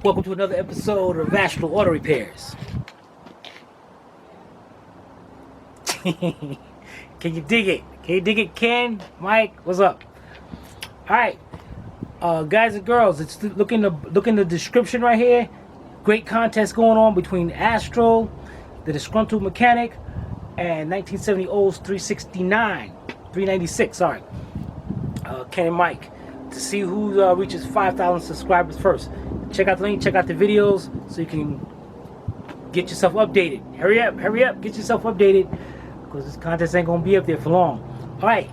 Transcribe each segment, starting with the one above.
Welcome to another episode of Astral Auto Repairs. Can you dig it? Can you dig it, Ken? Mike, what's up? Alright, guys and girls, it's look in the description right here. Great contest going on between Astral, the Disgruntled Mechanic, and 1970 Olds 396, sorry. Ken and Mike, to see who reaches 5,000 subscribers first. Check out the link, check out the videos so you can get yourself updated. Hurry up, get yourself updated because this contest ain't gonna be up there for long. Alright,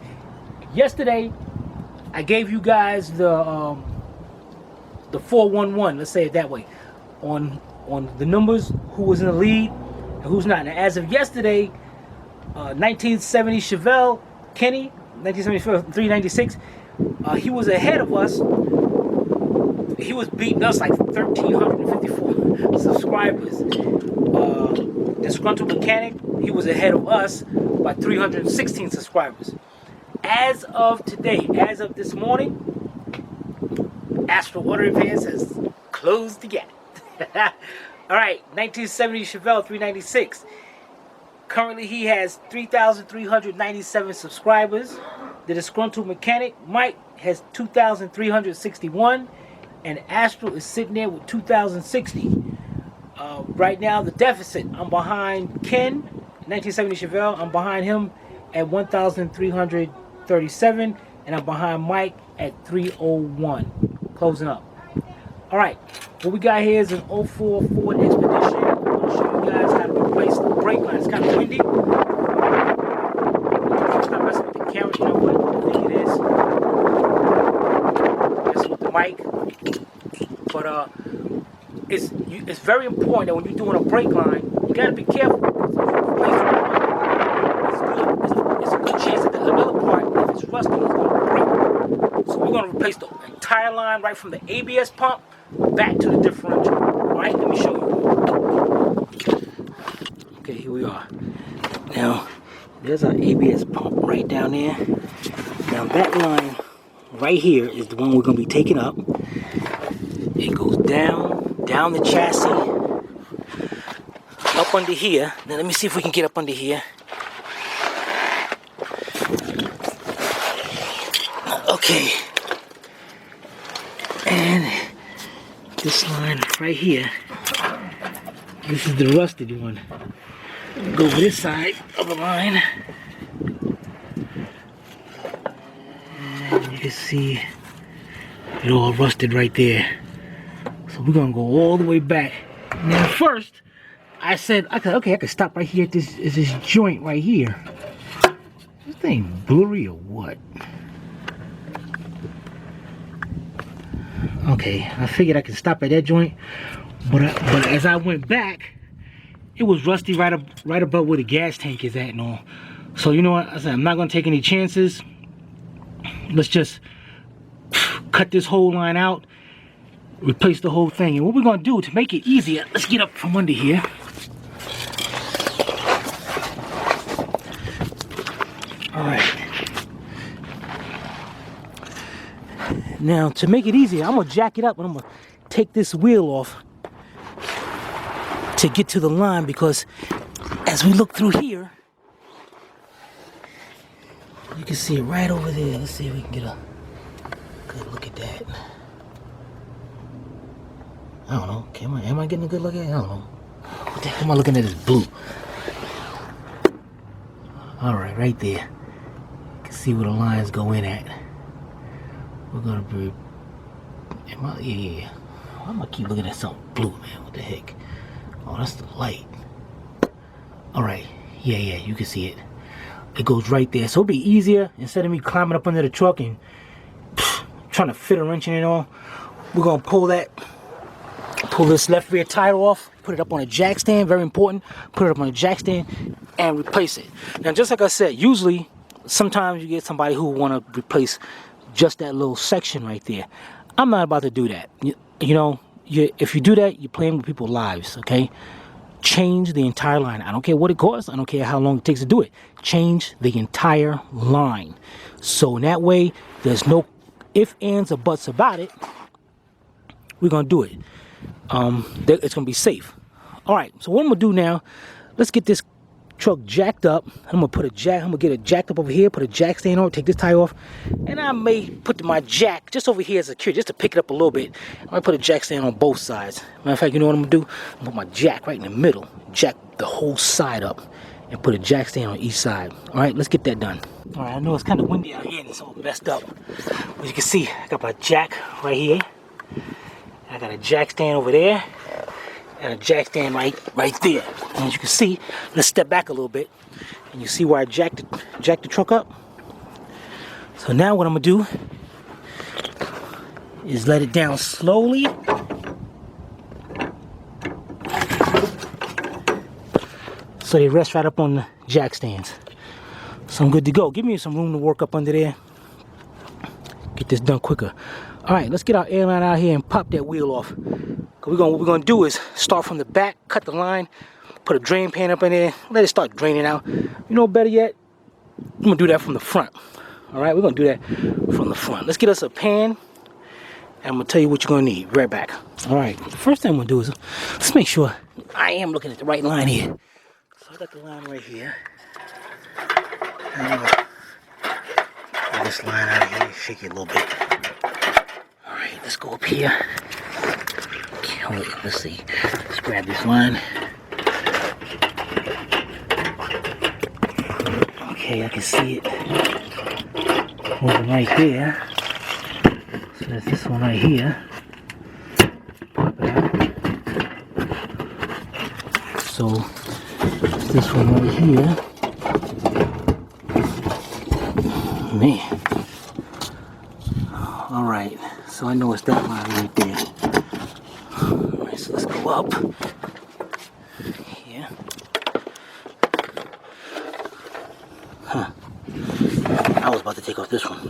yesterday I gave you guys the 411, let's say it that way, on the numbers, who was in the lead and who's not. Now, as of yesterday, 1970 Chevelle Kenny, 1970 396, he was ahead of us. He was beating us like 1,354 subscribers. Disgruntled Mechanic, he was ahead of us by 316 subscribers. As of today, as of this morning, Astral Auto Repairs has closed the gap. Alright, 1970 Chevelle 396. Currently he has 3,397 subscribers. The Disgruntled Mechanic, Mike, has 2,361. And Astral is sitting there with 2,060. Right now, the deficit, I'm behind Ken, 1970 Chevelle. I'm behind him at 1,337. And I'm behind Mike at 301. Closing up. Alright, what we got here is an 04 Ford Expedition. I'm going to show you guys how to replace the brake line. It's kind of windy. Stop messing with the camera, you know what I think it is. Messing with the mic. But it's very important that when you're doing a brake line, you got to be careful. It's a good chance that the other part, if it's rusty, is going to break. So we're going to replace the entire line right from the ABS pump back to the differential. Alright, let me show you. Okay, here we are. Now, there's our ABS pump right down there. Now that line right here is the one we're going to be taking up. It goes down the chassis, up under here. Now let me see if we can get up under here. Okay. And this line right here, this is the rusted one. Go over this side of the line. And you can see it all rusted right there. So we're gonna go all the way back. Now first, I said, okay, I can stop right here at this joint right here. This thing blurry or what? Okay, I figured I could stop at that joint, but as I went back, it was rusty right above where the gas tank is at and all. So you know what? I said I'm not gonna take any chances. Let's just cut this whole line out. Replace the whole thing. And what we're going to do to make it easier, let's get up from under here. Alright. Now, to make it easier, I'm going to jack it up and I'm going to take this wheel off to get to the line, because as we look through here, you can see it right over there. Let's see if we can get a good look at that. I don't know. Am I getting a good look at it? I don't know. What the heck am I looking at? This blue. Alright, right there. You can see where the lines go in at. We're gonna be. Yeah. Why am I keep looking at something blue, man? What the heck? Oh, that's the light. Alright. Yeah, you can see it. It goes right there. So it'll be easier instead of me climbing up under the truck and trying to fit a wrench in it all. We're gonna pull this left rear tire off, put it up on a jack stand, very important, put it up on a jack stand and replace it. Now just like I said, usually sometimes you get somebody who want to replace just that little section right there. I'm not about to do that. You know, if you do that, you're playing with people's lives, okay? Change the entire line. I don't care what it costs. I don't care how long it takes to do it. Change the entire line. So in that way, there's no ifs, ands, or buts about it. We're going to do it. it's gonna be safe. All right, so what I'm gonna do now, let's get this truck jacked up. I'm gonna get it jacked up over here, put a jack stand on it, take this tire off, and I may put my jack just over here as a cure, just to pick it up a little bit. I might put a jack stand on both sides. Matter of fact, you know what I'm gonna do? I'm gonna put my jack right in the middle, jack the whole side up, and put a jack stand on each side. All right, let's get that done. All right, I know it's kind of windy out here and it's all messed up. As you can see, I got my jack right here. I got a jack stand over there. And a jack stand right there. And as you can see, let's step back a little bit, and you see where I jacked the truck up. So now what I'm gonna do is let it down slowly. So they rest right up on the jack stands. So I'm good to go. Give me some room to work up under there. Get this done quicker. All right, let's get our airline out here and pop that wheel off. What we're gonna do is start from the back, cut the line, put a drain pan up in there, let it start draining out. You know, better yet, I'm gonna do that from the front. All right, we're gonna do that from the front. Let's get us a pan, and I'm gonna tell you what you're gonna need. Be right back. All right, the first thing I'm gonna do is let's make sure I am looking at the right line here. So I got the line right here. And I'm gonna pull this line out of here, shake it a little bit. All right, let's go up here. Let's see. Let's grab this line. Okay, I can see it moving right there. So there's this one right here. Pop it out. So this one right here. Man. All right. So I know it's that line right there. Alright, so let's go up here. Huh. I was about to take off this one.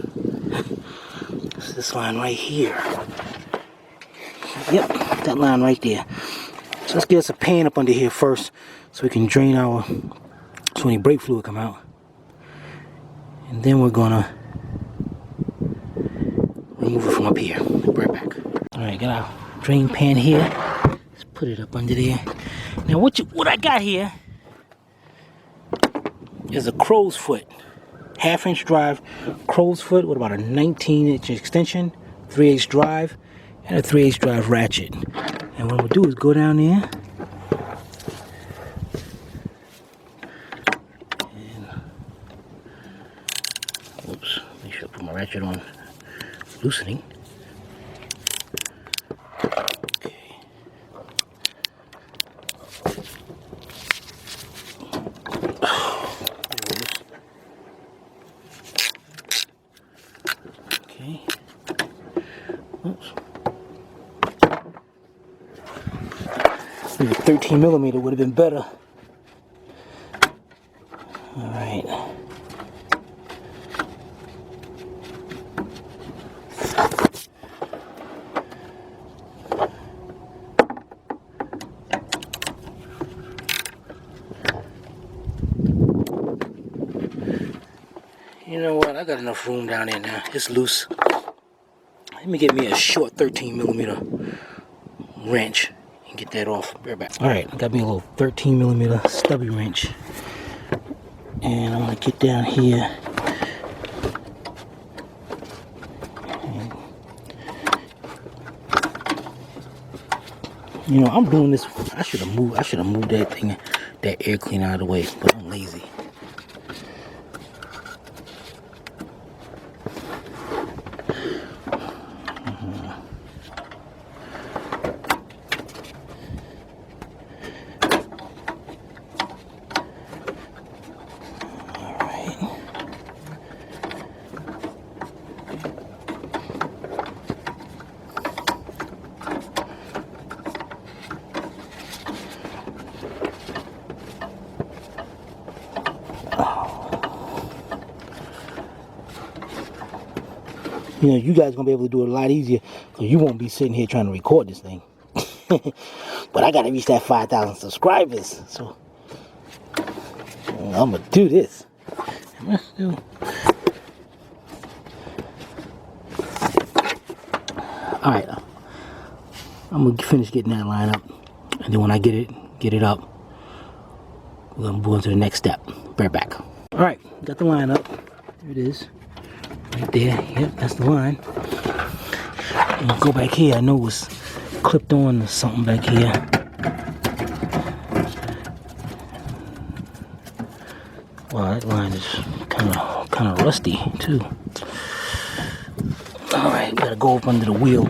It's this line right here. Yep, that line right there. So let's get us a pan up under here first so we can drain so any brake fluid come out. And then we're gonna remove it from up here. Be right back. Alright, got our drain pan here. Let's put it up under there. Now what I got here is a crow's foot, 1/2-inch drive crow's foot with about a 19-inch extension, 3/8 drive, and a 3/8 drive ratchet. And what we'll do is go down there and oops, make sure I put my ratchet on loosening. Oops. Maybe 13mm would have been better. All right. You know what? I got enough room down there now. It's loose. Let me get me a short 13mm wrench and get that off. Be right back. All right, I got me a little 13mm stubby wrench, and I'm gonna get down here. And, you know, I'm doing this. I should have moved that air cleaner out of the way, but I'm lazy. You know, you guys gonna be able to do it a lot easier, because you won't be sitting here trying to record this thing. But I gotta reach that 5,000 subscribers, so I'm gonna do this. All right, I'm gonna finish getting that line up, and then when I get it up, we're gonna move on to the next step. Right back. All right, got the line up. There it is, right there. Yep, that's the line. And go back here. I know it was clipped on to something back here. Wow, that line is kind of rusty too. All right, we gotta go up under the wheel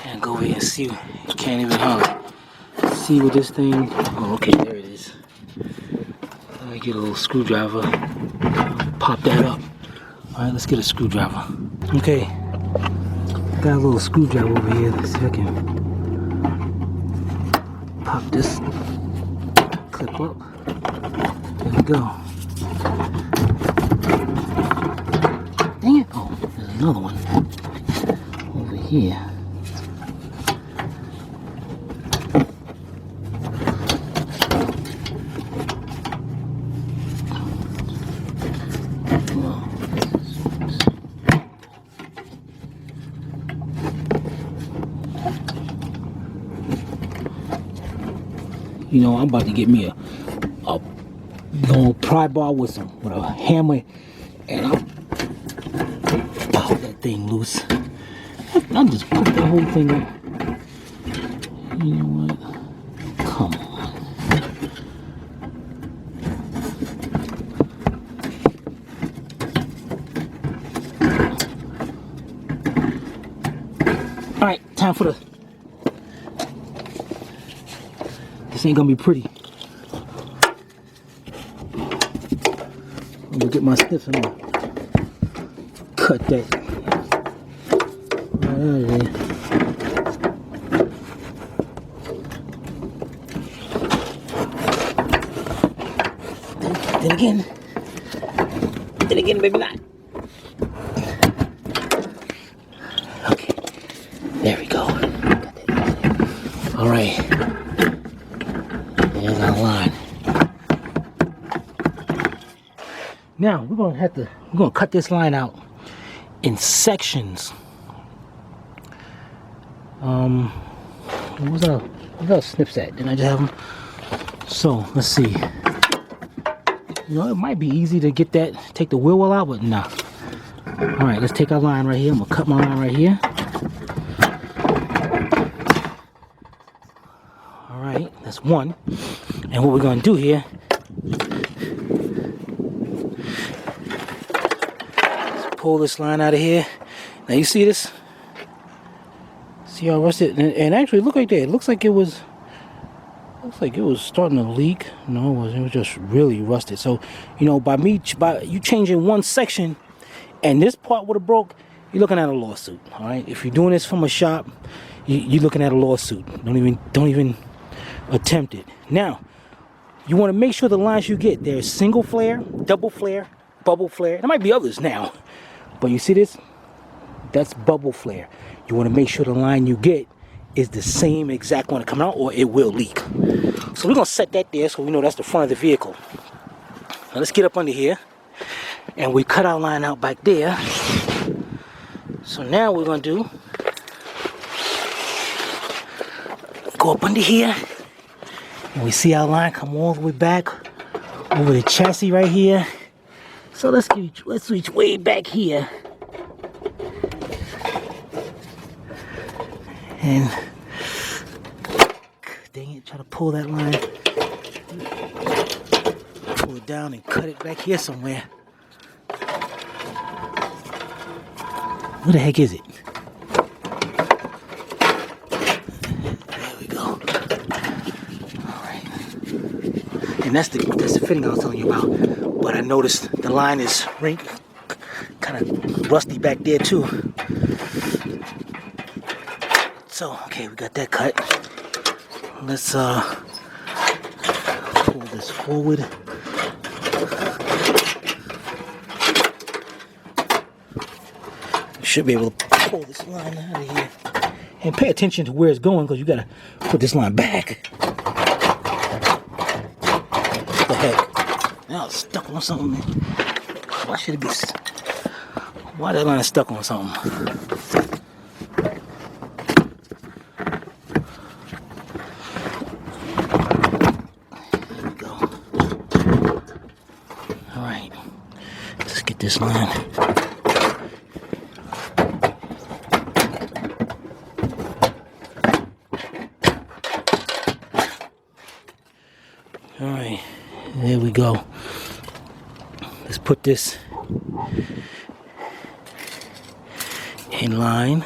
and go over here and see. You can't even see with this thing. Oh, okay, there it is. Let me get a little screwdriver. Pop that up. All right, let's get a screwdriver. Okay, got a little screwdriver over here. Let's see if I can pop this clip up. There we go. Dang it! Oh, there's another one over here. You know, I'm about to get me a long pry bar with a hammer, and I'll pop that thing loose. I'll just put the whole thing up. You know what? Come on. All right, time for the. This ain't gonna be pretty. I'm gonna get my snips and cut that. Right out of there. Then again, maybe not. Okay, there we go. All right. There's our line. Now we're gonna cut this line out in sections. Where's our snips at? Didn't I just have them? So let's see. You know, it might be easy to get that, take the wheel well out, but nah. All right, let's take our line right here. I'm gonna cut my line right here. All right, that's one. And what we're gonna do here, let's pull this line out of here. Now you see this? See how rusted? And actually, look right there. It looks like it was starting to leak. No, it wasn't. It was just really rusted. So, you know, by you changing one section, and this part would have broke, you're looking at a lawsuit. All right. If you're doing this from a shop, you're looking at a lawsuit. Don't even attempt it. Now, you want to make sure the lines you get, there's single flare, double flare, bubble flare. There might be others now, but you see this? That's bubble flare. You want to make sure the line you get is the same exact one to come out, or it will leak. So we're gonna set that there so we know that's the front of the vehicle. Now let's get up under here, and we cut our line out back there. So now what we're gonna do, go up under here, and we see our line come all the way back over the chassis right here. So let's reach way back here. And dang it, try to pull that line, pull it down and cut it back here somewhere. Where the heck is it? There we go. All right. And that's the fitting I was telling you about. But I noticed the line is kind of rusty back there too. So, okay, we got that cut. Let's pull this forward. You should be able to pull this line out of here. And pay attention to where it's going, because you gotta put this line back. What the heck? Now it's stuck on something. Why should it be? Why that line is stuck on something? There we go. Alright. Let's get this line. Alright. There we go. Let's put this in line.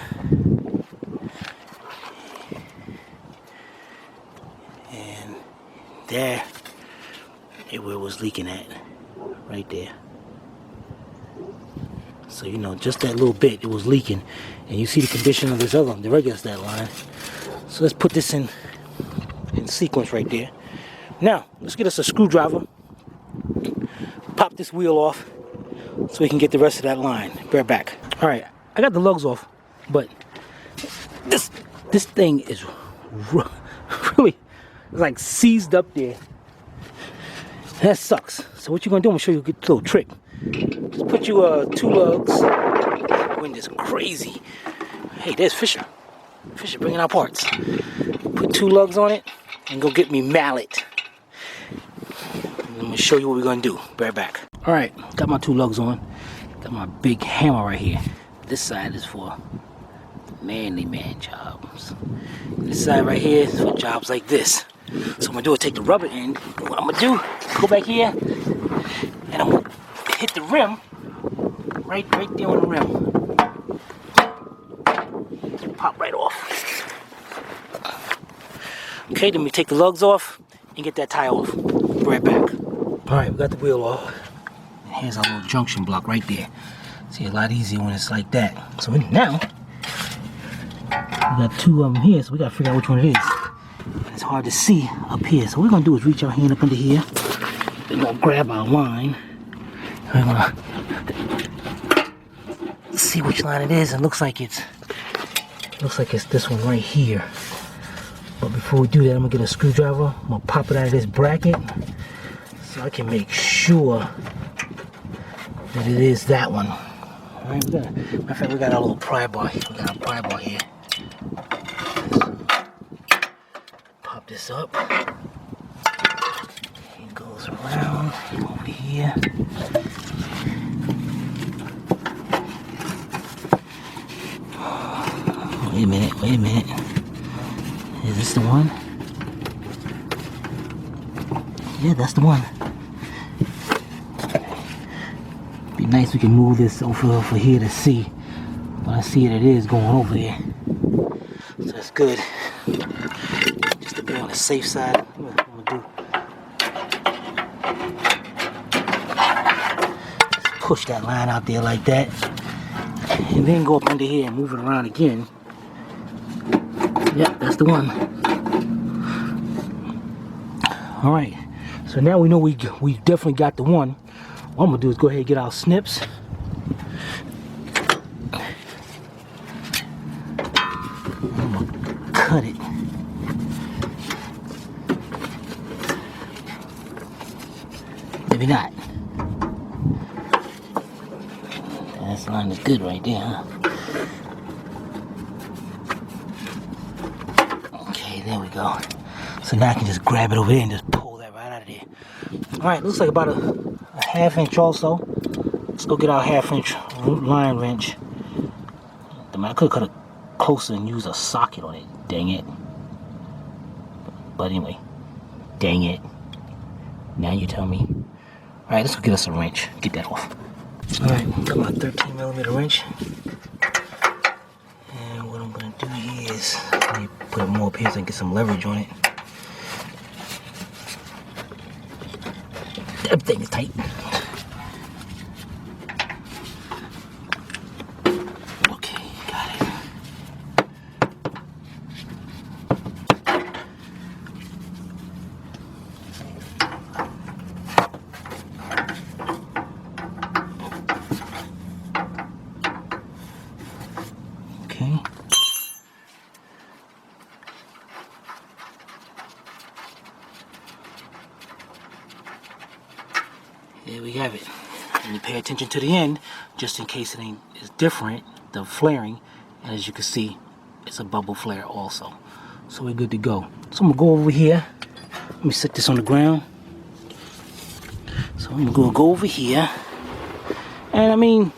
And there is where it was leaking at. Right there. So you know, just that little bit it was leaking. And you see the condition of this other one, the regular stat line. So let's put this in sequence right there. Now, let's get us a screwdriver. Pop this wheel off so we can get the rest of that line. Be right back. Alright, I got the lugs off, but this thing is really like seized up there. That sucks. So what you're gonna do, I'm gonna show you a little trick. Just put you 2 lugs. Wind is crazy. Hey, there's Fisher. Fisher bringing out parts. Put 2 lugs on it and go get me mallet. I'm gonna show you what we're gonna do. Be right back. Alright, got my 2 lugs on. Got my big hammer right here. This side is for manly man jobs. This side right here is for jobs like this. So what I'm gonna do is take the rubber end. What I'm gonna do, go back here, and I'm gonna hit the rim right there on the rim. Pop right off. Okay, then we take the lugs off and get that tie off. Be right back. Alright, we got the wheel off. Here's our little junction block right there. See, a lot easier when it's like that. So now, we got 2 of them here, so we gotta figure out which one it is. And it's hard to see up here. So what we're gonna do is reach our hand up under here. We're gonna grab our line. We're gonna see which line it is. It looks like it's this one right here. But before we do that, I'm gonna get a screwdriver. I'm gonna pop it out of this bracket so I can make sure that it is that one. Alright, matter of fact, we got our little pry bar. We got our pry bar here. Pop this up. It goes around over here. Wait a minute. Is this the one? Yeah, that's the one. Be nice if we can move this over here to see. But I see it is going over there. So that's good. Just to be on the safe side, what I'm gonna do. Just push that line out there like that. And then go up under here and move it around again. Yep, that's the one. Alright, so now we know we definitely got the one. What I'm gonna do is go ahead and get our snips. I'm gonna cut it. Maybe not. That line is good right there, huh? Okay, there we go. So now I can just grab it over there and just pull that right out of there. Alright, looks like about a 1/2 inch also. Let's go get our 1/2 inch line wrench. I could cut it closer and use a socket on it. Dang it. But anyway, dang it. Now you tell me. Alright, let's go get us a wrench. Get that off. Alright, got my 13mm wrench. And what I'm gonna do here is let me put it more up here so I can get some leverage on it. Everything is tight. Okay, got it. Okay. There we have it. And only pay attention to the end, just in case it ain't is different, the flaring. And as you can see, it's a bubble flare also. So we're good to go. So I'm gonna go over here. Let me set this on the ground. So I'm gonna go over here. And I mean,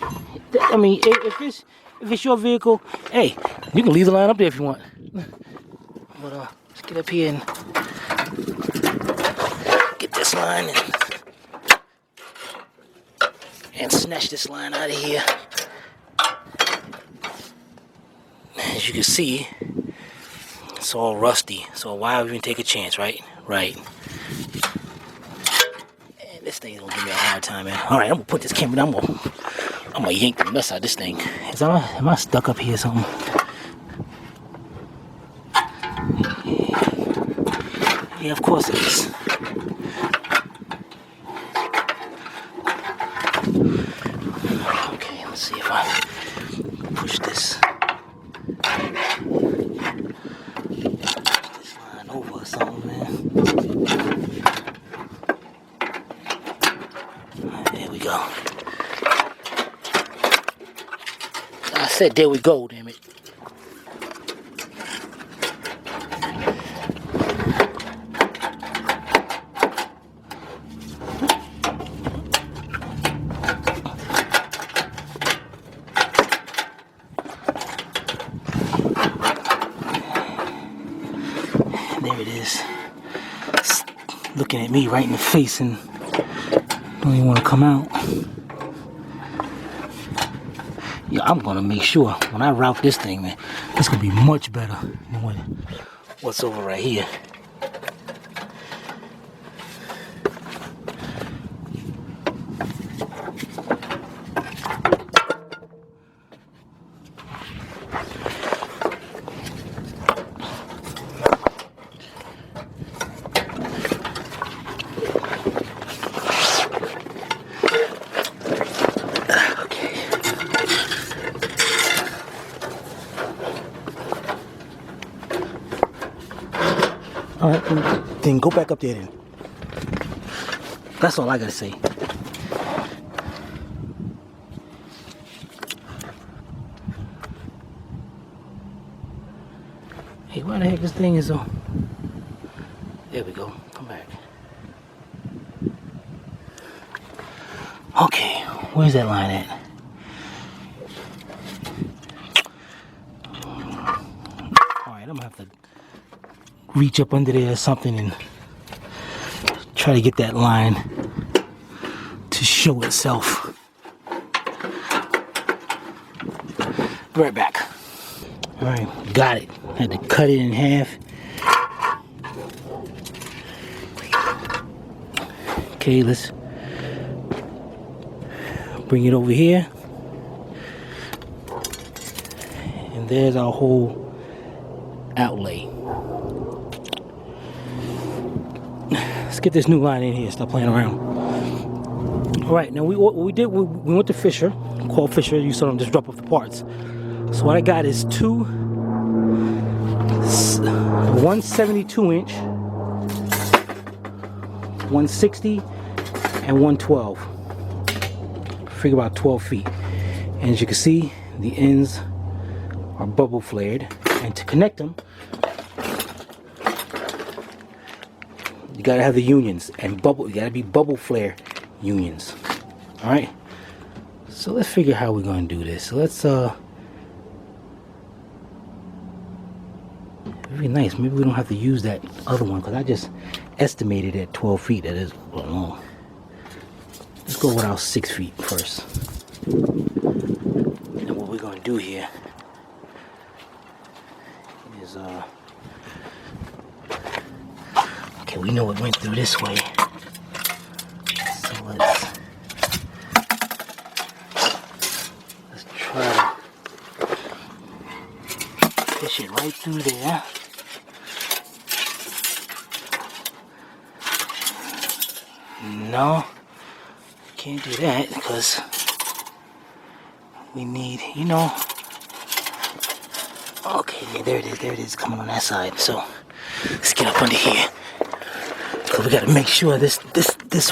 if it's your vehicle, hey, you can leave the line up there if you want. But let's get up here and get this line and snatch this line out of here. As you can see, it's all rusty. So why even take a chance, right? Right. And this thing's gonna give me a hard time, man. All right, I'm gonna put this camera down. I'm gonna yank the mess out of this thing. Am I stuck up here or something? Yeah, of course it is. Okay, let's see if I push this line over or something, man. There we go. I said there we go, damn it. There it is. It's looking at me right in the face and don't even want to come out. Yeah, I'm gonna make sure when I route this thing, man, it's gonna be much better than what's over right here. All right, then go back up there then. That's all I gotta say. Hey, why the heck this thing is on? There we go, come back. Okay, where's that line at? All right, I'm gonna have to reach up under there or something and try to get that line to show itself. Be right back. All right, got it. Had to cut it in half. Okay, let's bring it over here. And there's our whole outlay. Let's get this new line in here. Stop playing around. All right, now we went to Fisher, called Fisher. You saw them just drop off the parts. So what I got is two 172 inch, 160, and 112. Figure about 12 feet. And as you can see, the ends are bubble flared. And to connect them, you gotta have the unions and you gotta be bubble flare unions. All right. So let's figure how we're gonna do this. So let's very nice. Maybe we don't have to use that other one because I just estimated at 12 feet. That is a little long. Let's go with our 6 feet first. And what we're gonna do here is okay, we know it went through this way. So let's try to push it right through there. No, can't do that because we need, you know. Okay, yeah, there it is, coming on that side. So let's get up under here. So we gotta make sure this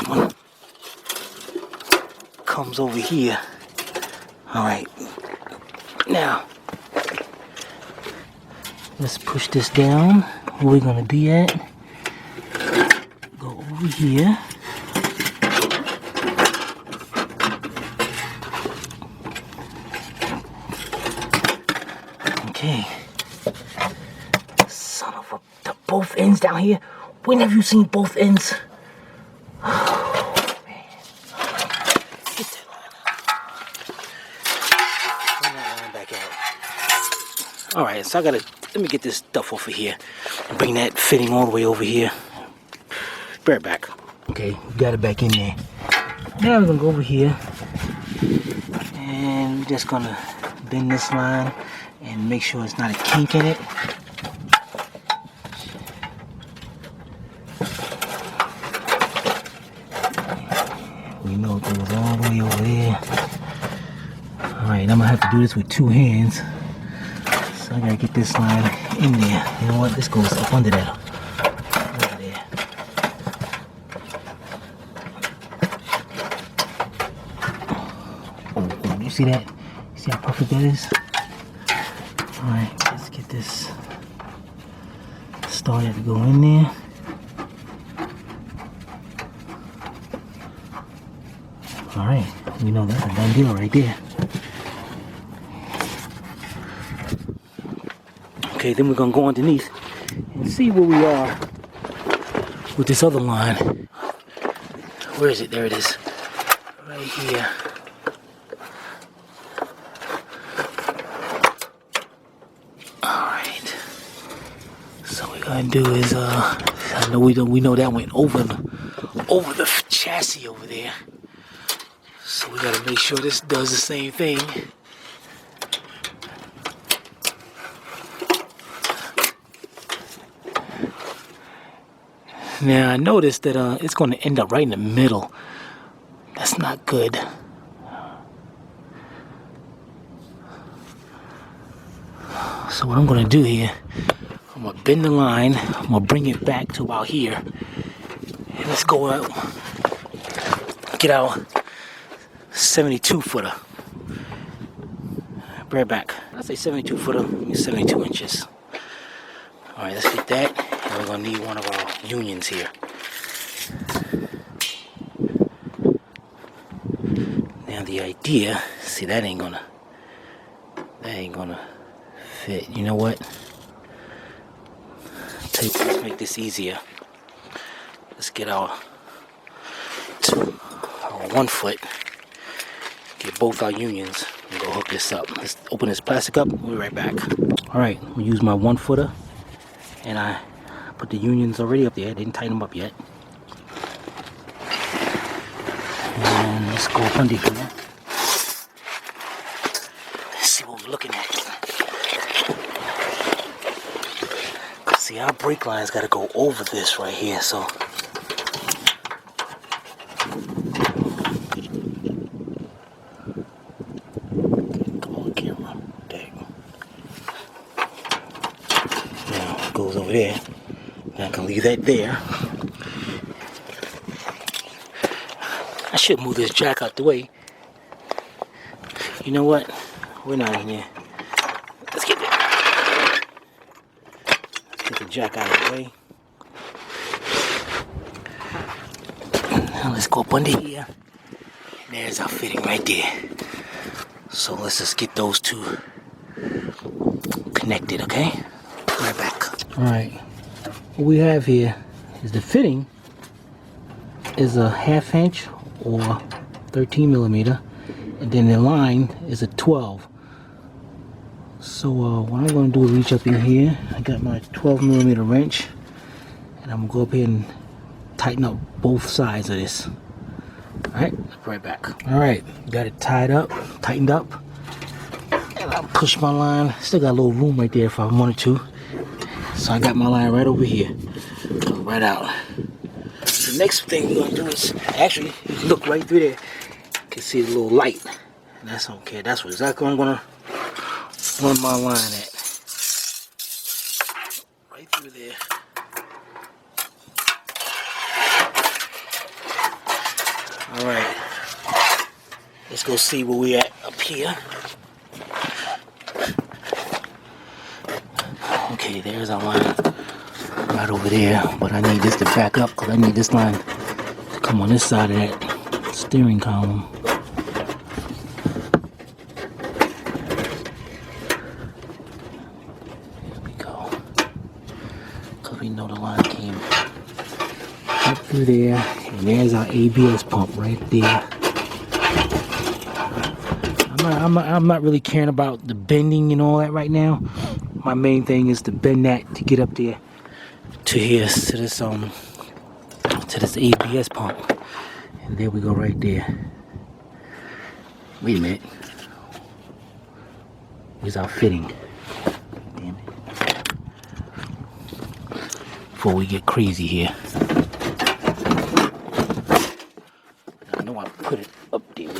one comes over here. All right, now let's push this down. Where we're gonna be at? Go over here. Okay. Son of a, the both ends down here. When have you seen both ends? Oh, man. Get that line out. Bring that line back out. All right, so let me get this stuff off of here and bring that fitting all the way over here. Bear it back. Okay, we got it back in there. Now we're gonna go over here and we're just gonna bend this line and make sure it's not a kink in it. We know it goes all the way over there. Alright, I'm gonna have to do this with two hands. So I gotta get this line in there. You know what? This goes up under that. Over there. Oh, you see that? You see how perfect that is? Alright, let's get this started to go in there. Alright, we know that's a done deal right there. Okay, then we're gonna go underneath and see where we are with this other line. Where is it? There it is. Right here. Alright. So what we're gonna do is I know we know that went over the chassis over there. So we gotta make sure this does the same thing. Now I noticed that it's gonna end up right in the middle. That's not good. So what I'm gonna do here, I'm gonna bend the line, I'm gonna bring it back to about here. And let's go out, get our 72 footer. Right back. I say 72 footer, 72 inches. Alright, let's get that. And we're gonna need one of our unions here. Now the idea, see that ain't gonna fit. You know what? Let's make this easier. Let's get our 1 foot. Get both our unions and go hook this up. Let's open this plastic up. We'll be right back. Alright, we'll use my 1 footer. And I put the unions already up there. Didn't tighten them up yet. And let's go up under here. Let's see what we're looking at. See, our brake line's got to go over this right here. So goes over there. And I can leave that there. I should move this jack out the way. You know what? We're not in here. Let's get the jack out of the way. Now let's go up under here. There's our fitting right there. So let's just get those two connected, okay? Right back. Alright, what we have here is the fitting is a 1/2 inch or 13 millimeter, and then the line is a 12. So what I'm going to do is reach up in here. I got my 12 millimeter wrench, and I'm going to go up here and tighten up both sides of this. Alright, right back. Alright, got it tied up, tightened up, and I'll push my line. Still got a little room right there if I wanted to. So I got my line right over here, right out. The next thing we're gonna do is, actually, you can look right through there. You can see the little light. And that's okay. That's what exactly I'm gonna run my line at. Right through there. All right. Let's go see where we at up here. Okay, there's our line right over there, but I need this to back up because I need this line to come on this side of that steering column. There we go. Because we know the line came up through there, and there's our ABS pump right there. I'm not really caring about the bending and all that right now. My main thing is to bend that to get up there to here, to this ABS pump. And there we go right there. Wait a minute. Where's our fitting? Damn it. Before we get crazy here. I know I put it up there.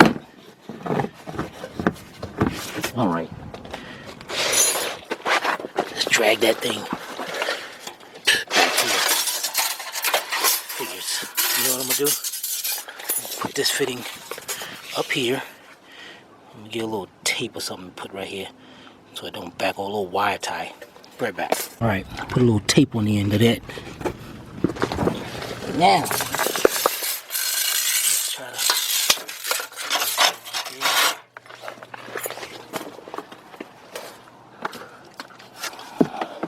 Alright. Let's drag that thing back here. Figures. You know what I'm gonna do? Put this fitting up here. I'm gonna get a little tape or something to put right here so it don't back, or a little wire tie. Right back. Alright, put a little tape on the end of that. Now, let's try to.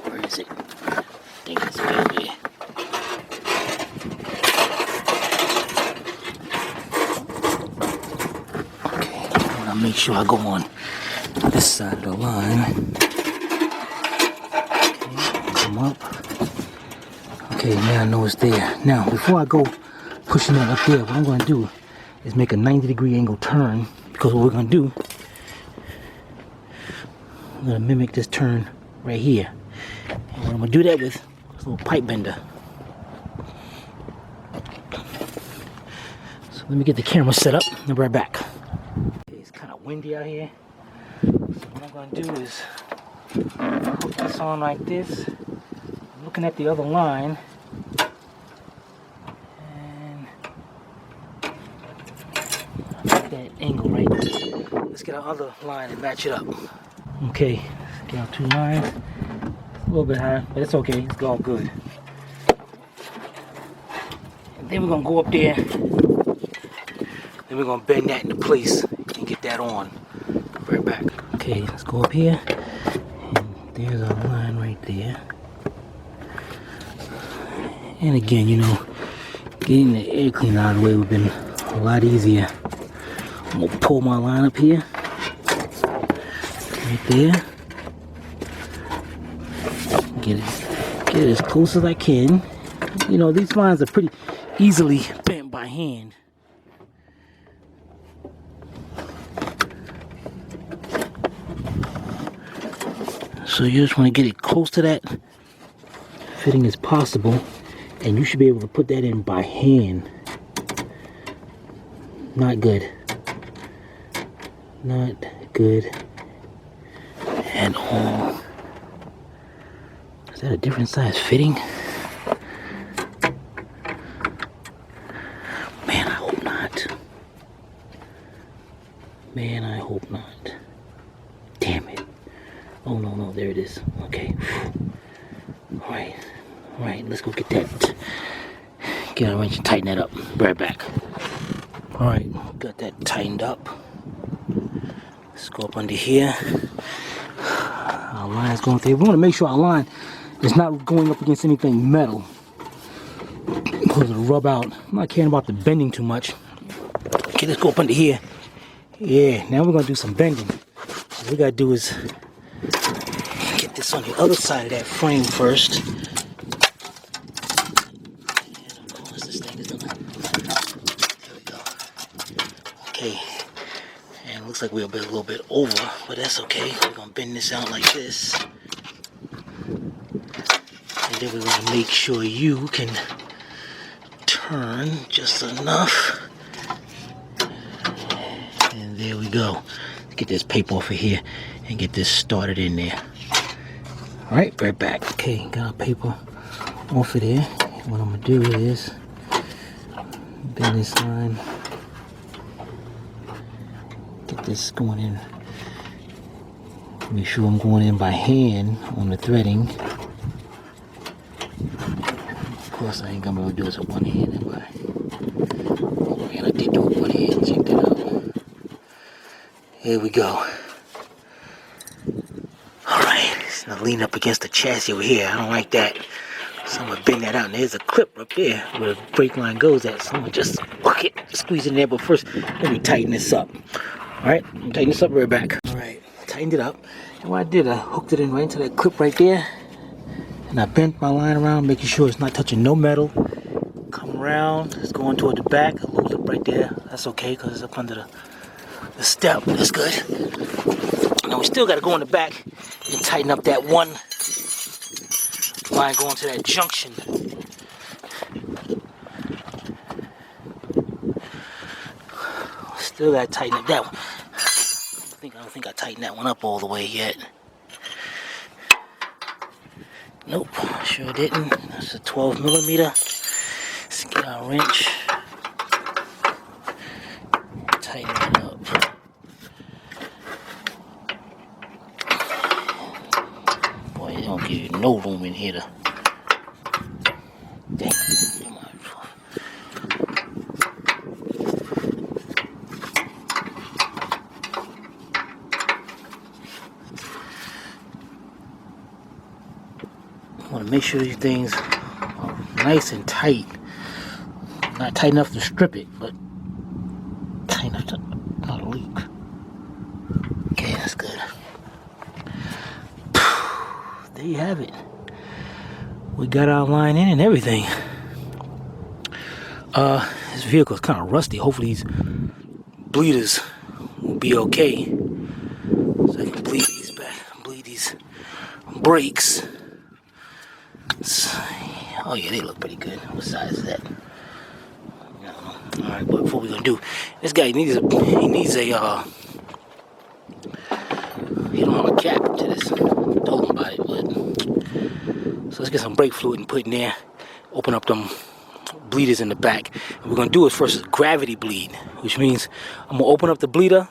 Where is it? I think it's over there. Okay, I want to make sure I go on this side of the line. Okay, come up. Okay, now I know it's there. Now, before I go pushing that up there, what I'm going to do is make a 90-degree angle turn, because what we're going to do, I'm going to mimic this turn right here. And what I'm going to do that with is a little pipe bender. So let me get the camera set up and be right back. Okay, it's kind of windy out here. So what I'm going to do is put this on like this. I'm looking at the other line. And I'll get that angle right there. Let's get our other line and match it up. Okay, let's get our two lines. A little bit higher, but it's okay. It's all good. And then we're going to go up there. Then we're going to bend that into place and get that on. Right back. Okay, let's go up here. And there's our line right there. And again, you know, getting the air cleaner out of the way would have been a lot easier. I'm going to pull my line up here. Right there. Get it as close as I can. You know, these lines are pretty easily bent by hand. So you just want to get it close to that fitting as possible, and you should be able to put that in by hand. Not good. Not good at all. Is that a different size fitting? Man, I hope not. Man, I hope not. Damn it. Oh, no, there it is. Okay. Alright, let's go get that. Get a wrench and tighten that up. Be right back. Alright, got that tightened up. Let's go up under here. Our line's going through. We want to make sure our line is not going up against anything metal, because it'll rub out. I'm not caring about the bending too much. Okay, let's go up under here. Yeah, now we're going to do some bending. What we got to do is get this on the other side of that frame first. Okay, and it looks like we're a little bit over, but that's okay. We're going to bend this out like this. And then we're going to make sure you can turn just enough. And there we go. Let's get this paper off of here and get this started in there. Alright, right back. Okay, got our paper off of there. What I'm going to do is bend this line Get this going in. Make sure I'm going in by hand on the threading. Of course, I ain't gonna be able to do this with one hand, am I? Oh man, I did do it with one hand. Check that out. Here we go. Alright, it's gonna lean up against the chassis over here. I don't like that. So I'm gonna bend that out. And there's a clip up there where the brake line goes at. So I'm gonna just hook it, squeeze it in there. But first, let me tighten this up. Alright, I'm gonna tighten this up right back. Alright, tightened it up. And what I did, I hooked it in right into that clip right there. And I bent my line around, making sure it's not touching no metal. Come around, it's going toward the back. A little lip right there. That's okay, because it's up under the step. That's good. Now we still got to go in the back and tighten up that one line going to that junction. Still got to tighten up that one. I don't think I tightened that one up all the way yet. Nope, sure didn't. That's a 12 millimeter. Let's get our wrench. Tighten it up. Boy, they don't give you no room in here to. Dang, come on. Want to make sure these things are nice and tight. Not tight enough to strip it, but tight enough to not leak. Okay, that's good. There you have it. We got our line in and everything. This vehicle is kind of rusty. Hopefully these bleeders will be okay. So I can bleed these back, bleed these brakes. Oh yeah, they look pretty good. What size is that? I don't know. Alright, but before we're gonna do, this guy needs a he don't have a cap to this. Told him about it, but so let's get some brake fluid and put it in there. Open up them bleeders in the back. And we're gonna do it first is gravity bleed, which means I'm gonna open up the bleeder,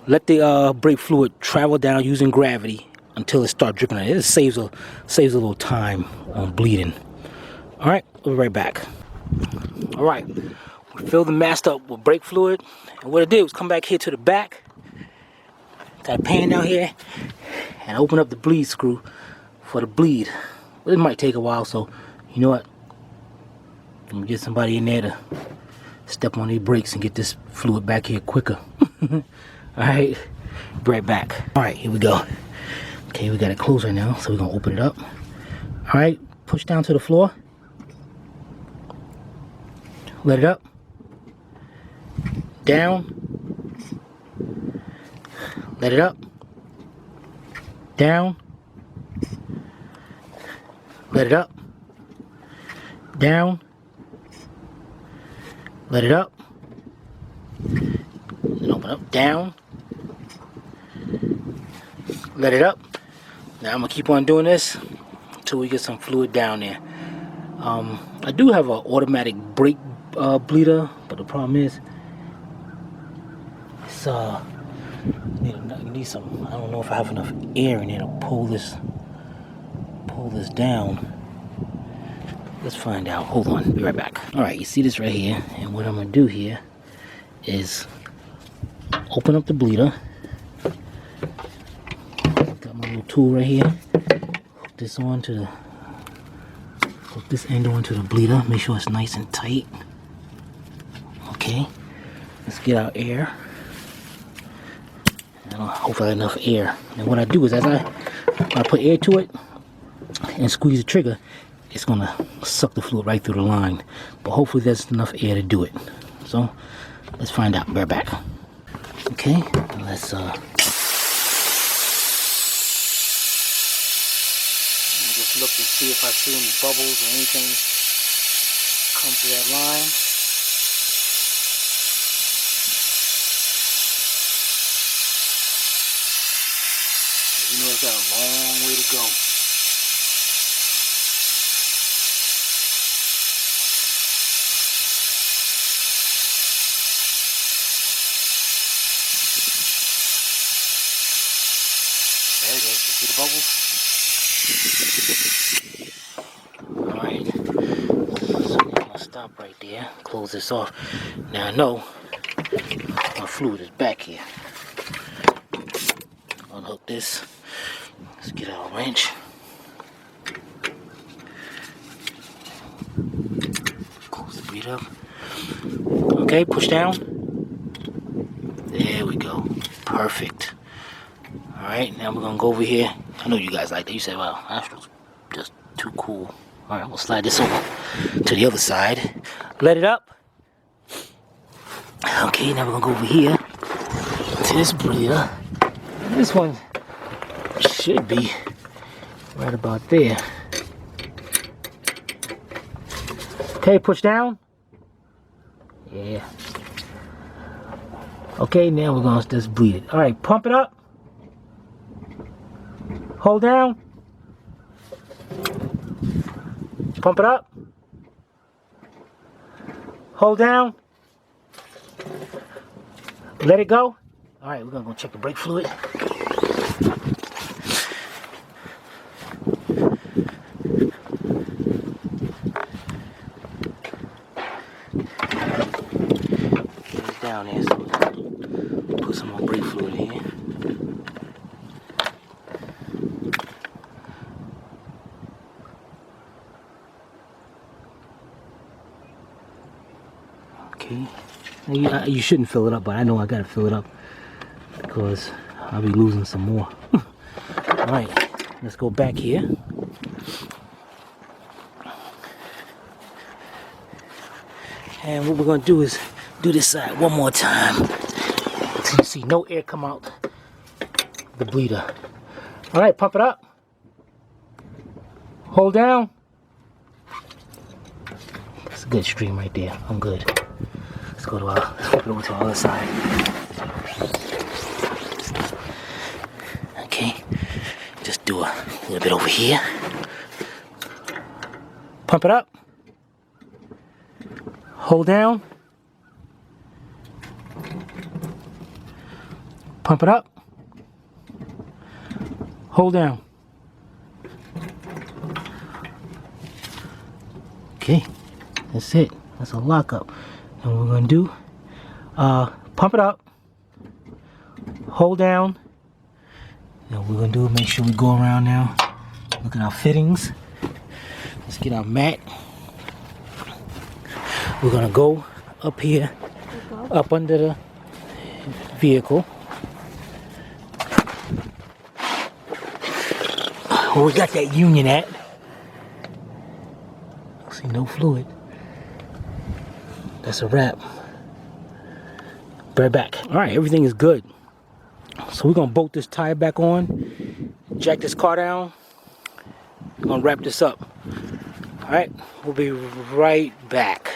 let the brake fluid travel down using gravity until it starts dripping. It saves a little time on bleeding. All right, we'll be right back. All right, we filled the mask up with brake fluid, and what I did was come back here to the back. Got a pan down here, and open up the bleed screw for the bleed. But it might take a while, so you know what? I'm gonna get somebody in there to step on these brakes and get this fluid back here quicker. All right, be right back. All right, here we go. Okay, we got it closed right now, so we're gonna open it up. All right, push down to the floor. Let it up. Down. Let it up. Down. Let it up. Down. Let it up. And open up. Down. Let it up. Now I'm gonna keep on doing this until we get some fluid down there. I do have an automatic brake bleeder, but the problem is it's need some. I don't know if I have enough air in there to pull this down. Let's find out. Hold on, be right back. All right, you see this right here, and what I'm gonna do here is open up the bleeder. Got my little tool right here. Hook this end onto the bleeder. Make sure it's nice and tight. Okay, let's get our air. Hopefully I have enough air. And what I do is, as I put air to it and squeeze the trigger, it's gonna suck the fluid right through the line. But hopefully there's enough air to do it. So let's find out. Bear back. Okay, let's just look and see if I see any bubbles or anything come to that line. You know, it's got a long way to go. There it is. You see the bubbles? Alright. So I'm going to stop right there. Close this off. Now I know my fluid is back here. Unhook this. Let's get our wrench. Close the bleed up. Okay, push down. There we go. Perfect. Alright, now we're gonna go over here. I know you guys like that. You said, wow, Astral's just too cool. Alright, we'll slide this over to the other side. Let it up. Okay, now we're gonna go over here to this breather. This one should be right about there. Okay, push down. Yeah. Okay, now we're gonna just bleed it. Alright, pump it up. Hold down. Pump it up. Hold down. Let it go. Alright, we're gonna go check the brake fluid. Get it down there, so put some more brake fluid in here. Okay. You shouldn't fill it up, but I know I gotta fill it up because I'll be losing some more. Alright, let's go back here. And what we're gonna do is do this side one more time until you see no air come out the bleeder. Alright, pump it up. Hold down. That's a good stream right there. I'm good. Let's go to let's flip it over to our other side. Okay, just do a little bit over here. Pump it up. Hold down. Pump it up. Hold down. Okay, that's it. That's a lockup. And what we're gonna do, pump it up, hold down. And what we're gonna do, make sure we go around now. Look at our fittings. Let's get our mat. We're gonna go up here, up under the vehicle. Where we got that union at. See, no fluid. That's a wrap. Right back. Alright, everything is good. So we're gonna bolt this tire back on, jack this car down. We're gonna wrap this up. Alright, we'll be right back.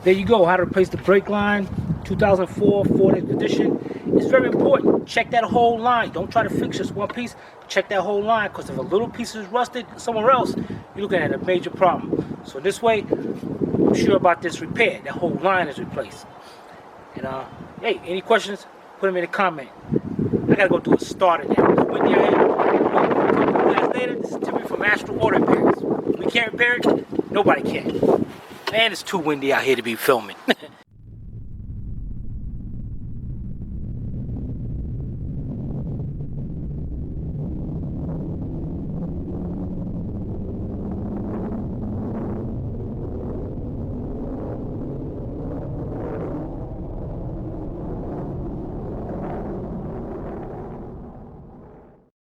There you go, how to replace the brake line. 2004 Ford Expedition. It's very important. Check that whole line. Don't try to fix just one piece. Check that whole line, because if a little piece is rusted somewhere else, you're looking at a major problem. So this way, I'm sure about this repair. That whole line is replaced. And hey, any questions? Put them in the comment. I gotta go do a starter now. It's windy out here. A couple days later, this is Timmy from Astral Auto Repairs. We can't repair it. Nobody can. And it's too windy out here to be filming.